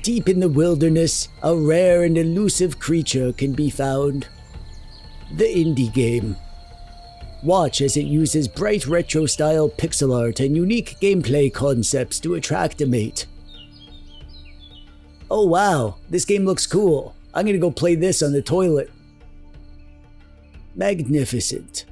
deep in the wilderness, a rare and elusive creature can be found. The indie game. Watch as it uses bright retro-style pixel art and unique gameplay concepts to attract a mate. Oh wow, this game looks cool. I'm gonna go play this on the toilet. Magnificent.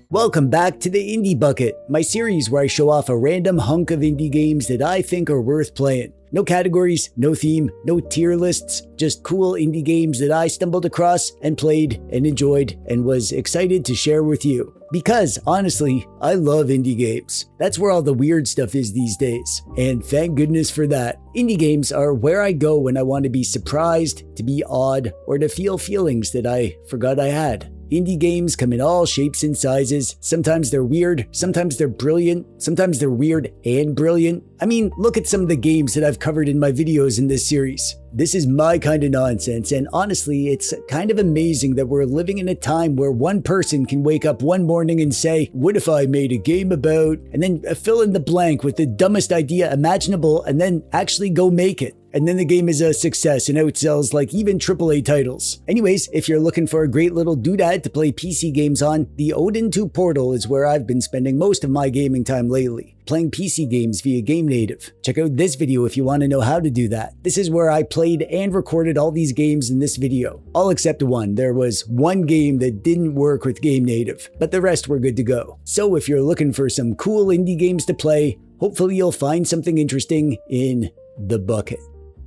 Welcome back to the Indie Bucket, my series where I show off a random hunk of indie games that I think are worth playing. No categories, no theme, no tier lists, just cool indie games that I stumbled across and played and enjoyed and was excited to share with you. Because, honestly, I love indie games. That's where all the weird stuff is these days. And thank goodness for that. Indie games are where I go when I want to be surprised, to be odd, or to feel feelings that I forgot I had. Indie games come in all shapes and sizes. Sometimes they're weird, sometimes they're brilliant, sometimes they're weird and brilliant. I mean, look at some of the games that I've covered in my videos in this series. This is my kind of nonsense, and honestly, it's kind of amazing that we're living in a time where one person can wake up one morning and say, what if I made a game about, and then fill in the blank with the dumbest idea imaginable and then actually go make it. And then the game is a success and outsells like even AAA titles. Anyways, if you're looking for a great little doodad to play PC games on, the ODIN 2 portal is where I've been spending most of my gaming time lately, playing PC games via Game Native. Check out this video if you want to know how to do that. This is where I played and recorded all these games in this video. All except one. There was one game that didn't work with Game Native, but the rest were good to go. So if you're looking for some cool indie games to play, hopefully you'll find something interesting in the bucket.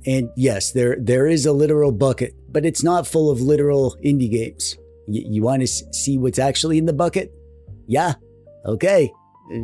And yes, there is a literal bucket, but it's not full of literal indie games. You want to see what's actually in the bucket? Yeah? Okay.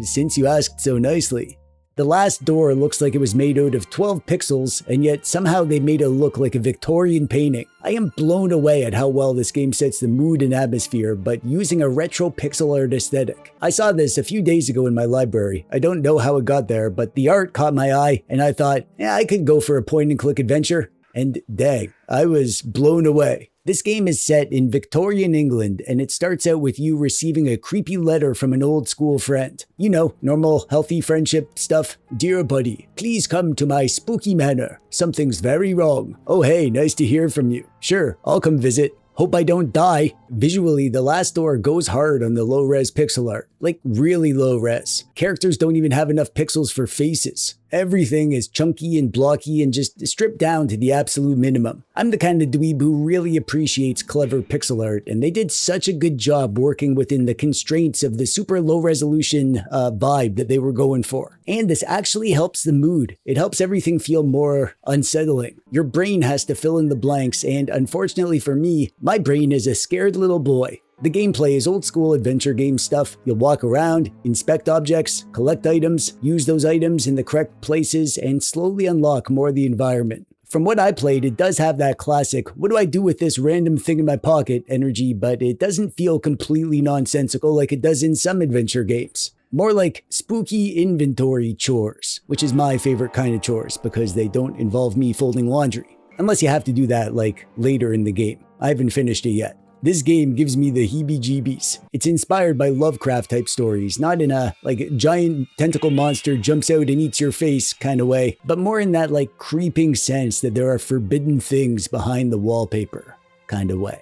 Since you asked so nicely. The last door looks like it was made out of 12 pixels, and yet somehow they made it look like a Victorian painting. I am blown away at how well this game sets the mood and atmosphere, but using a retro pixel art aesthetic. I saw this a few days ago in my library. I don't know how it got there, but the art caught my eye, and I thought, yeah, I could go for a point-and-click adventure. And dang, I was blown away. This game is set in Victorian England, and it starts out with you receiving a creepy letter from an old school friend. You know, normal, healthy friendship stuff. Dear buddy, please come to my spooky manor. Something's very wrong. Oh hey, nice to hear from you. Sure, I'll come visit. Hope I don't die. Visually, the last door goes hard on the low-res pixel art. Like really low-res. Characters don't even have enough pixels for faces. Everything is chunky and blocky and just stripped down to the absolute minimum. I'm the kind of dweeb who really appreciates clever pixel art, and they did such a good job working within the constraints of the super low-resolution vibe that they were going for. And this actually helps the mood. It helps everything feel more unsettling. Your brain has to fill in the blanks, and unfortunately for me, my brain is a scared little boy. The gameplay is old school adventure game stuff. You'll walk around, inspect objects, collect items, use those items in the correct places, and slowly unlock more of the environment. From what I played, it does have that classic, what do I do with this random thing in my pocket energy, but it doesn't feel completely nonsensical like it does in some adventure games. More like spooky inventory chores, which is my favorite kind of chores because they don't involve me folding laundry. Unless you have to do that like later in the game. I haven't finished it yet. This game gives me the heebie-jeebies. It's inspired by Lovecraft type stories, not in a like giant tentacle monster jumps out and eats your face kind of way, but more in that like creeping sense that there are forbidden things behind the wallpaper kind of way.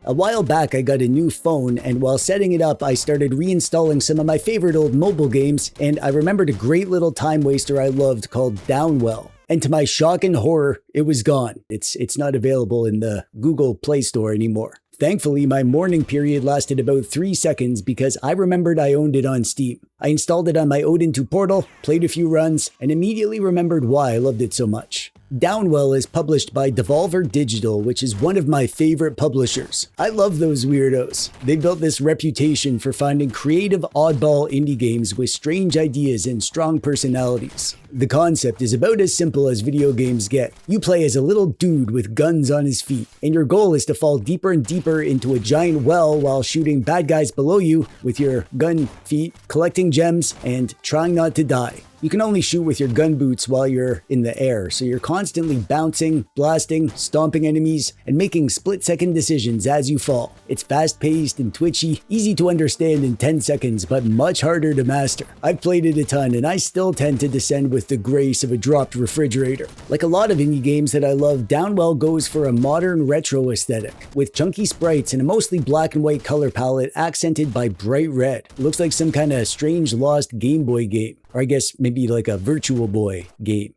A while back I got a new phone, and while setting it up I started reinstalling some of my favorite old mobile games, and I remembered a great little time waster I loved called Downwell. And to my shock and horror, it was gone. It's not available in the Google Play Store anymore. Thankfully, my mourning period lasted about 3 seconds because I remembered I owned it on Steam. I installed it on my ODIN 2 portal, played a few runs, and immediately remembered why I loved it so much. Downwell is published by Devolver Digital, which is one of my favorite publishers. I love those weirdos. They built this reputation for finding creative, oddball indie games with strange ideas and strong personalities. The concept is about as simple as video games get. You play as a little dude with guns on his feet, and your goal is to fall deeper and deeper into a giant well while shooting bad guys below you with your gun feet, collecting gems, and trying not to die. You can only shoot with your gun boots while you're in the air, so you're constantly bouncing, blasting, stomping enemies, and making split-second decisions as you fall. It's fast-paced and twitchy, easy to understand in 10 seconds, but much harder to master. I've played it a ton, and I still tend to descend with the grace of a dropped refrigerator. Like a lot of indie games that I love, Downwell goes for a modern retro aesthetic, with chunky sprites and a mostly black and white color palette accented by bright red. It looks like some kind of strange lost Game Boy game, or I guess maybe like a Virtual Boy game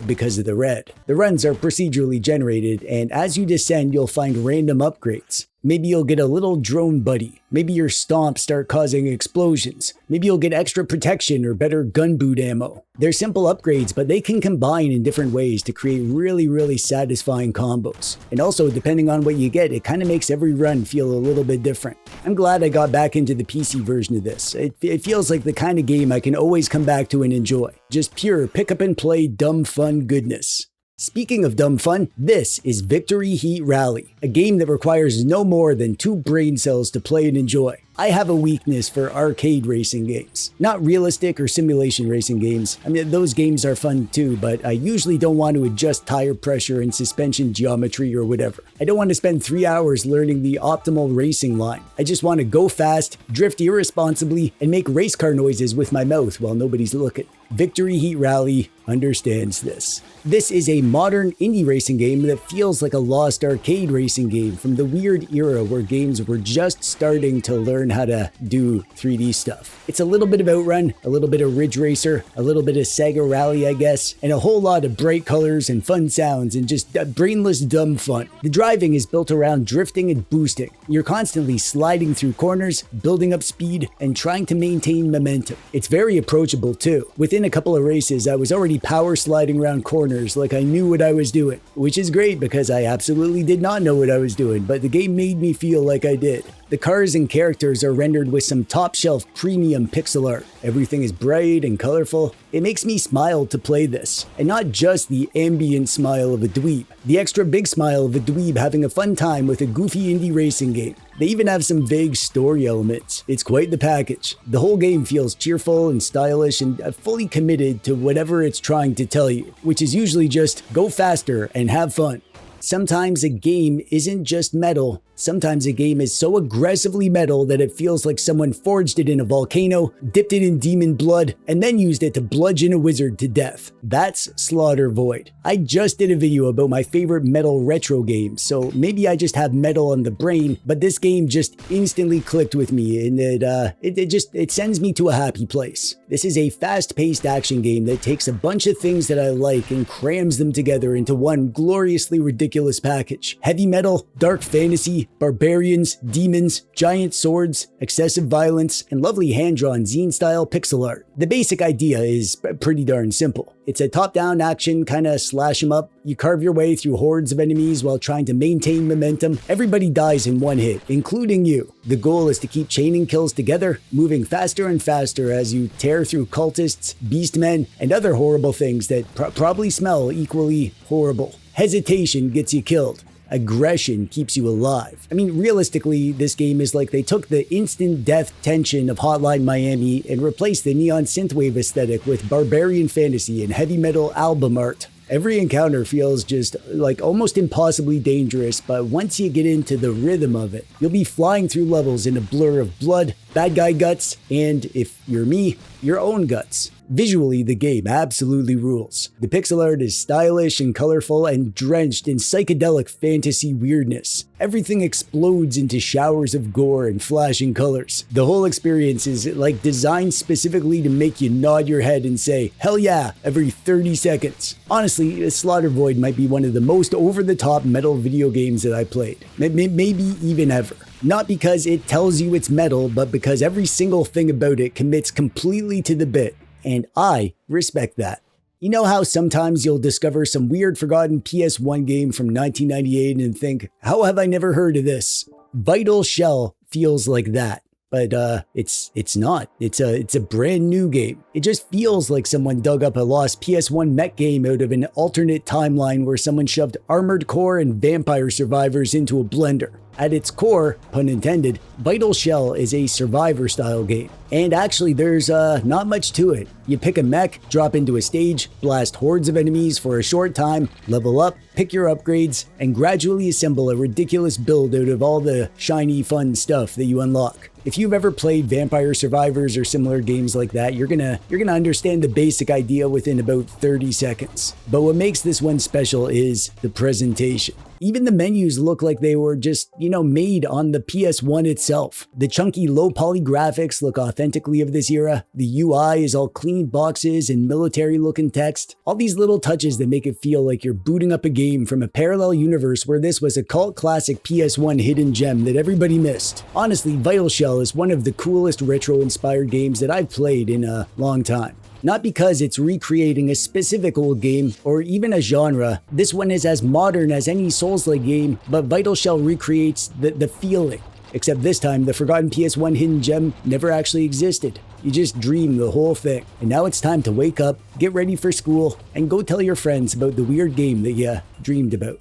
because of the red. The runs are procedurally generated, and as you descend, you'll find random upgrades. Maybe you'll get a little drone buddy. Maybe your stomps start causing explosions. Maybe you'll get extra protection or better gun boot ammo. They're simple upgrades, but they can combine in different ways to create really satisfying combos. And also, depending on what you get, it kind of makes every run feel a little bit different. I'm glad I got back into the PC version of this. It feels like the kind of game I can always come back to and enjoy. Just pure pick up and play dumb fun goodness. Speaking of dumb fun, this is Victory Heat Rally, a game that requires no more than 2 brain cells to play and enjoy. I have a weakness for arcade racing games. Not realistic or simulation racing games. I mean, those games are fun too, but I usually don't want to adjust tire pressure and suspension geometry or whatever. I don't want to spend 3 hours learning the optimal racing line. I just want to go fast, drift irresponsibly, and make race car noises with my mouth while nobody's looking. Victory Heat Rally understands this. This is a modern indie racing game that feels like a lost arcade racing game from the weird era where games were just starting to learn how to do 3D stuff. It's a little bit of Outrun, a little bit of Ridge Racer, a little bit of Sega Rally, I guess, and a whole lot of bright colors and fun sounds and just brainless dumb fun. The driving is built around drifting and boosting. You're constantly sliding through corners, building up speed, and trying to maintain momentum. It's very approachable too. Within a couple of races, I was already power sliding around corners like I knew what I was doing, which is great because I absolutely did not know what I was doing, but the game made me feel like I did. The cars and characters are rendered with some top-shelf premium pixel art. Everything is bright and colorful. It makes me smile to play this, and not just the ambient smile of a dweeb. The extra big smile of a dweeb having a fun time with a goofy indie racing game. They even have some vague story elements. It's quite the package. The whole game feels cheerful and stylish and fully committed to whatever it's trying to tell you, which is usually just go faster and have fun. Sometimes a game isn't just metal. Sometimes a game is so aggressively metal that it feels like someone forged it in a volcano, dipped it in demon blood, and then used it to bludgeon a wizard to death. That's Slaughter Void. I just did a video about my favorite metal retro games, so maybe I just have metal on the brain, but this game just instantly clicked with me, and it sends me to a happy place. This is a fast-paced action game that takes a bunch of things that I like and crams them together into one gloriously ridiculous package. Heavy metal, dark fantasy, barbarians, demons, giant swords, excessive violence, and lovely hand-drawn zine-style pixel art. The basic idea is pretty darn simple. It's a top-down action, kinda slash 'em up. You carve your way through hordes of enemies while trying to maintain momentum. Everybody dies in one hit, including you. The goal is to keep chaining kills together, moving faster and faster as you tear through cultists, beastmen, and other horrible things that probably smell equally horrible. Hesitation gets you killed. Aggression keeps you alive. I mean, realistically, this game is like they took the instant death tension of Hotline Miami and replaced the neon synthwave aesthetic with barbarian fantasy and heavy metal album art. Every encounter feels just like almost impossibly dangerous, but once you get into the rhythm of it, you'll be flying through levels in a blur of blood, bad guy guts, and if you're me, your own guts. Visually, the game absolutely rules. The pixel art is stylish and colorful and drenched in psychedelic fantasy weirdness. Everything explodes into showers of gore and flashing colors. The whole experience is like designed specifically to make you nod your head and say, hell yeah, every 30 seconds. Honestly, Slaughter Void might be one of the most over-the-top metal video games that I played. Maybe even ever. Not because it tells you it's metal, but because every single thing about it commits completely to the bit. And I respect that. You know how sometimes you'll discover some weird forgotten PS1 game from 1998 and think, how have I never heard of this? Vital Shell feels like that. But it's not. It's a brand new game. It just feels like someone dug up a lost PS1 mech game out of an alternate timeline where someone shoved Armored Core and Vampire Survivors into a blender. At its core, pun intended, Vital Shell is a survivor-style game. And actually, there's not much to it. You pick a mech, drop into a stage, blast hordes of enemies for a short time, level up, pick your upgrades, and gradually assemble a ridiculous build out of all the shiny, fun stuff that you unlock. If you've ever played Vampire Survivors or similar games like that, you're gonna understand the basic idea within about 30 seconds. But what makes this one special is the presentation. Even the menus look like they were just, made on the PS1 itself. The chunky low-poly graphics look authentically of this era. The UI is all clean boxes and military-looking text. All these little touches that make it feel like you're booting up a game from a parallel universe where this was a cult classic PS1 hidden gem that everybody missed. Honestly, Vital Shell is one of the coolest retro-inspired games that I've played in a long time. Not because it's recreating a specific old game or even a genre. This one is as modern as any Souls-like game, but Vital Shell recreates the feeling. Except this time, the forgotten PS1 hidden gem never actually existed. You just dreamed the whole thing. And now it's time to wake up, get ready for school, and go tell your friends about the weird game that you dreamed about.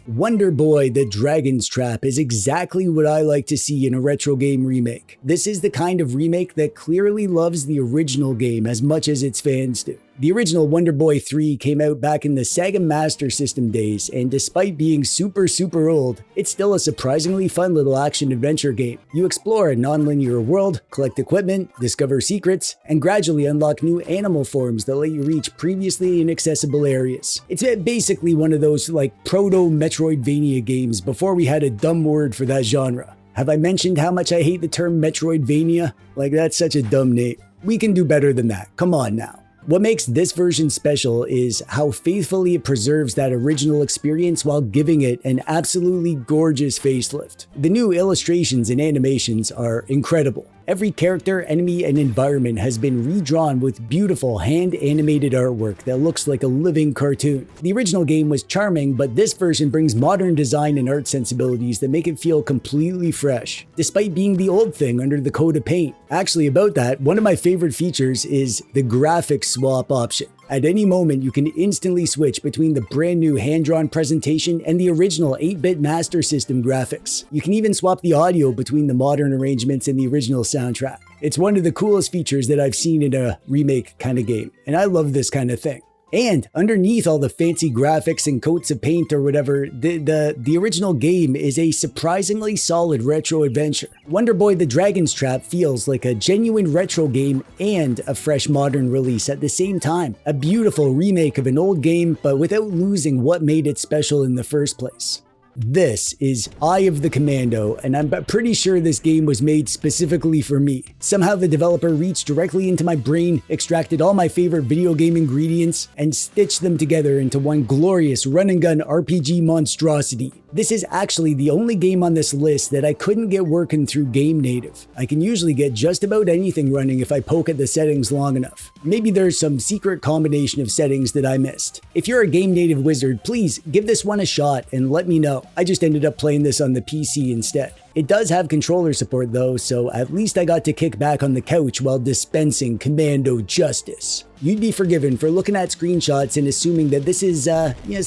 Wonder Boy the Dragon's Trap is exactly what I like to see in a retro game remake. This is the kind of remake that clearly loves the original game as much as its fans do. The original Wonder Boy 3 came out back in the Sega Master System days, and despite being super old, it's still a surprisingly fun little action-adventure game. You explore a non-linear world, collect equipment, discover secrets, and gradually unlock new animal forms that let you reach previously inaccessible areas. It's basically one of those proto-Metroidvania games before we had a dumb word for that genre. Have I mentioned how much I hate the term Metroidvania? That's such a dumb name. We can do better than that, come on now. What makes this version special is how faithfully it preserves that original experience while giving it an absolutely gorgeous facelift. The new illustrations and animations are incredible. Every character, enemy, and environment has been redrawn with beautiful hand-animated artwork that looks like a living cartoon. The original game was charming, but this version brings modern design and art sensibilities that make it feel completely fresh, despite being the old thing under the coat of paint. Actually, about that, one of my favorite features is the graphics swap option. At any moment, you can instantly switch between the brand new hand-drawn presentation and the original 8-bit Master System graphics. You can even swap the audio between the modern arrangements and the original soundtrack. It's one of the coolest features that I've seen in a remake kind of game, and I love this kind of thing. And underneath all the fancy graphics and coats of paint or whatever, the original game is a surprisingly solid retro adventure. Wonder Boy the Dragon's Trap feels like a genuine retro game and a fresh modern release at the same time. A beautiful remake of an old game, but without losing what made it special in the first place. This is Eye of the Commando, and I'm pretty sure this game was made specifically for me. Somehow the developer reached directly into my brain, extracted all my favorite video game ingredients, and stitched them together into one glorious run-and-gun RPG monstrosity. This is actually the only game on this list that I couldn't get working through Game Native. I can usually get just about anything running if I poke at the settings long enough. Maybe there's some secret combination of settings that I missed. If you're a Game Native wizard, please give this one a shot and let me know. I just ended up playing this on the PC instead. It does have controller support though, so at least I got to kick back on the couch while dispensing commando justice. You'd be forgiven for looking at screenshots and assuming that this is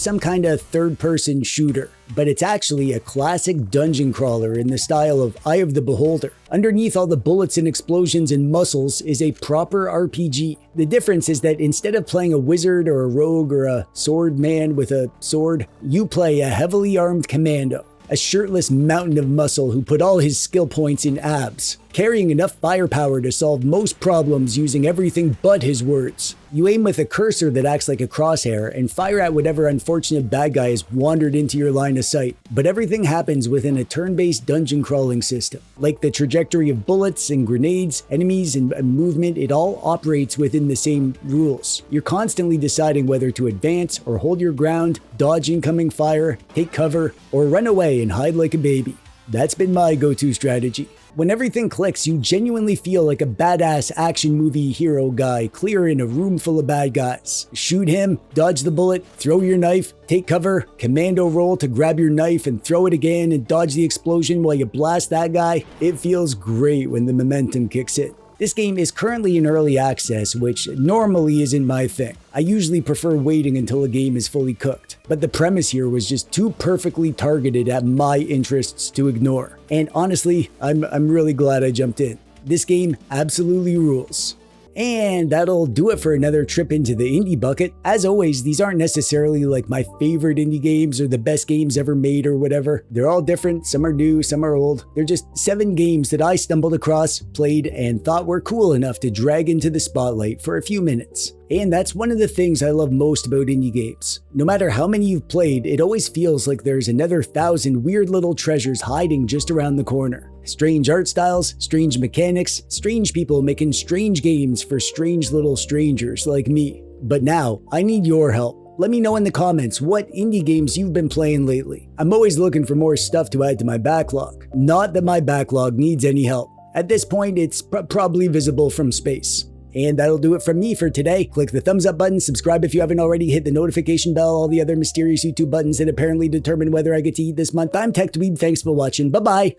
some kind of third-person shooter. But it's actually a classic dungeon crawler in the style of Eye of the Beholder. Underneath all the bullets and explosions and muscles is a proper RPG. The difference is that instead of playing a wizard or a rogue or a sword man with a sword, you play a heavily armed commando. A shirtless mountain of muscle who put all his skill points in abs, carrying enough firepower to solve most problems using everything but his words. You aim with a cursor that acts like a crosshair and fire at whatever unfortunate bad guy has wandered into your line of sight. But everything happens within a turn-based dungeon crawling system. Like the trajectory of bullets and grenades, enemies and movement, it all operates within the same rules. You're constantly deciding whether to advance or hold your ground, dodge incoming fire, take cover, or run away and hide like a baby. That's been my go-to strategy. When everything clicks, you genuinely feel like a badass action movie hero guy clearing a room full of bad guys. Shoot him, dodge the bullet, throw your knife, take cover, commando roll to grab your knife and throw it again and dodge the explosion while you blast that guy. It feels great when the momentum kicks in. This game is currently in early access, which normally isn't my thing. I usually prefer waiting until a game is fully cooked. But the premise here was just too perfectly targeted at my interests to ignore. And honestly, I'm really glad I jumped in. This game absolutely rules. And that'll do it for another trip into the indie bucket. As always, these aren't necessarily like my favorite indie games or the best games ever made or whatever. They're all different, some are new, some are old. They're just 7 games that I stumbled across, played, and thought were cool enough to drag into the spotlight for a few minutes. And that's one of the things I love most about indie games. No matter how many you've played, it always feels like there's another 1,000 weird little treasures hiding just around the corner. Strange art styles, strange mechanics, strange people making strange games for strange little strangers like me. But now, I need your help. Let me know in the comments what indie games you've been playing lately. I'm always looking for more stuff to add to my backlog. Not that my backlog needs any help. At this point, it's probably visible from space. And that'll do it from me for today. Click the thumbs up button, subscribe if you haven't already, hit the notification bell, all the other mysterious YouTube buttons that apparently determine whether I get to eat this month. I'm TechDweeb, thanks for watching, bye-bye!